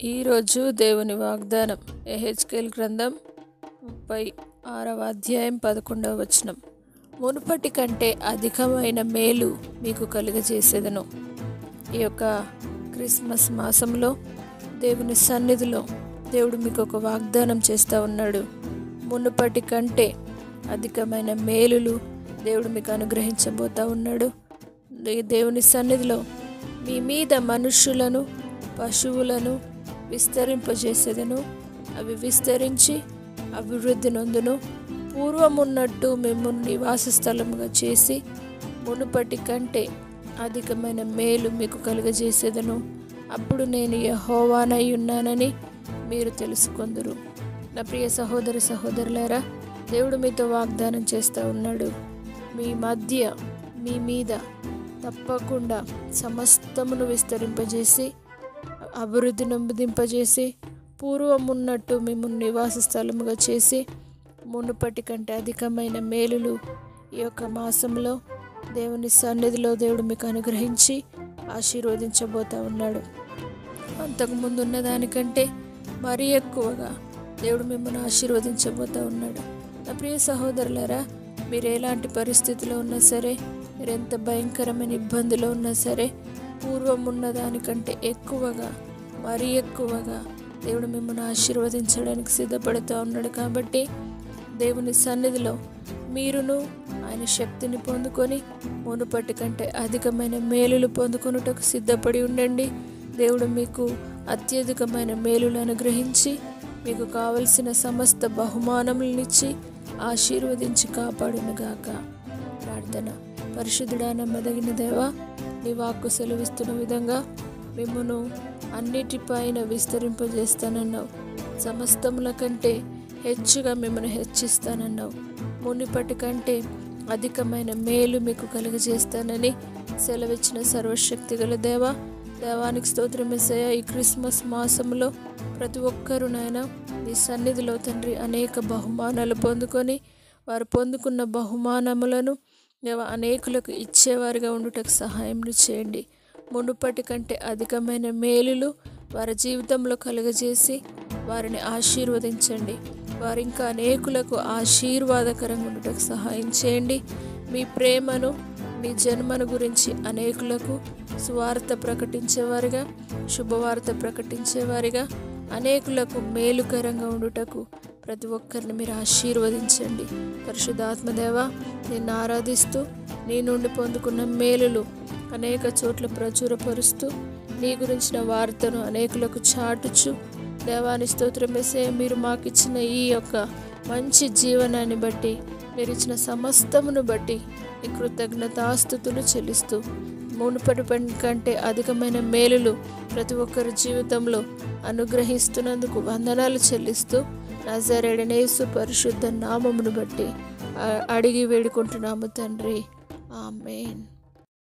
ఈరోజు దేవుని వాగ్దానం యెహెజ్కేలు గ్రంథం 36వ అధ్యాయం 11వ వచనం. మునుపటి కంటే అధికమైన మేలు మీకు కలుగజేసేదను. ఈ యొక్క క్రిస్మస్ మాసంలో దేవుని సన్నిధిలో దేవుడు మీకు ఒక వాగ్దానం చేస్తూ ఉన్నాడు. మునుపటి కంటే అధికమైన మేలులు దేవుడు మీకు అనుగ్రహించబోతూ ఉన్నాడు. దేవుని సన్నిధిలో మీ మీద మనుష్యులను పశువులను విస్తరింపజేసేదను. అవి విస్తరించి అభివృద్ధి నొందును. పూర్వమున్నట్టు మిమ్మల్ని నివాస స్థలముగా చేసి మునుపటి కంటే అధికమైన మేలు మీకు కలుగజేసేదను. అప్పుడు నేను యెహోవానై ఉన్నానని మీరు తెలుసుకొందురు. నా ప్రియ సహోదర సహోదరులారా, దేవుడు మీతో వాగ్దానం చేస్తూ ఉన్నాడు. మీ మీద తప్పకుండా సమస్తమును విస్తరింపజేసి అభివృద్ధి నొందింపజేసి పూర్వమున్నట్టు మిమ్మల్ని నివాస స్థలముగా చేసి మునుపటి కంటే అధికమైన మేలులు ఈ యొక్క మాసంలో దేవుని సన్నిధిలో దేవుడు మీకు అనుగ్రహించి ఆశీర్వదించబోతూ ఉన్నాడు. అంతకుముందు ఉన్న దానికంటే మరీ ఎక్కువగా దేవుడు మిమ్మల్ని ఆశీర్వదించబోతూ ఉన్నాడు. నా ప్రియ సహోదరులారా, మీరు ఎలాంటి పరిస్థితిలో ఉన్నా సరే, మీరు ఎంత భయంకరమైన ఇబ్బందిలో ఉన్నా సరే, పూర్వం ఉన్న దానికంటే ఎక్కువగా, మరీ ఎక్కువగా దేవుడు మిమ్మల్ని ఆశీర్వదించడానికి సిద్ధపడుతూ ఉన్నాడు. కాబట్టి దేవుని సన్నిధిలో మీరును ఆయన శక్తిని పొందుకొని మునుపటి కంటే అధికమైన మేలులు పొందుకొనుటకు సిద్ధపడి ఉండండి. దేవుడు మీకు అత్యధికమైన మేలులు అనుగ్రహించి మీకు కావలసిన సమస్త బహుమానములనిచ్చి ఆశీర్వదించి కాపాడునుగాక. ప్రార్థన. పరిశుద్ధుడా, నమ్మదగిన దేవా, నీ వాక్కు సెలవిస్తున్న విధంగా మిమ్మును అన్నిటిపైన విస్తరింపజేస్తానన్నావు. సమస్తముల కంటే హెచ్చుగా మిమ్మల్ని హెచ్చిస్తానన్నావు. మునిపటి కంటే అధికమైన మేలు మీకు కలుగజేస్తానని సెలవిచ్చిన సర్వశక్తి గల దేవానికి స్తోత్రం యేసయ్యా. ఈ క్రిస్మస్ మాసంలో ప్రతి ఒక్కరూ నాయన నీ సన్నిధిలో తండ్రి అనేక బహుమానాలు పొందుకొని వారు పొందుకున్న బహుమానములను అనేకులకు ఇచ్చేవారిగా ఉండుటకు సహాయం చేయండి. మునుపటి కంటే అధికమైన మేలులు వారి జీవితంలో కలుగజేసి వారిని ఆశీర్వదించండి. వారు ఇంకా అనేకులకు ఆశీర్వాదకరంగా ఉండుటకు సహాయం చేయండి. మీ ప్రేమను, మీ జన్మను గురించి అనేకులకు సువార్త ప్రకటించేవారిగా, శుభవార్త ప్రకటించేవారిగా, అనేకులకు మేలుకరంగా ఉండుటకు ప్రతి ఒక్కరిని మీరు ఆశీర్వదించండి. పరిశుద్ధాత్మదేవా, నిన్ను ఆరాధిస్తూ నీ నుండి పొందుకున్న మేలులు అనేక చోట్ల ప్రచురపరుస్తూ నీ గురించిన వార్తను అనేకులకు చాటుచు దేవాని స్తోత్రం యేసయ్యా. మీరు మాకు ఇచ్చిన ఈ యొక్క మంచి జీవనాన్ని బట్టి, మీరు ఇచ్చిన సమస్తమును బట్టి ఈ కృతజ్ఞతాస్తుతులు చెల్లిస్తూ మునుపటి కంటే అధికమైన మేలులు ప్రతి ఒక్కరి జీవితంలో అనుగ్రహిస్తున్నందుకు వందనాలు చెల్లిస్తూ నజరేయుడైన యేసు పరిశుద్ధ నామమును బట్టి అడిగి వేడుకుంటున్నాము తండ్రి. ఆమేన్.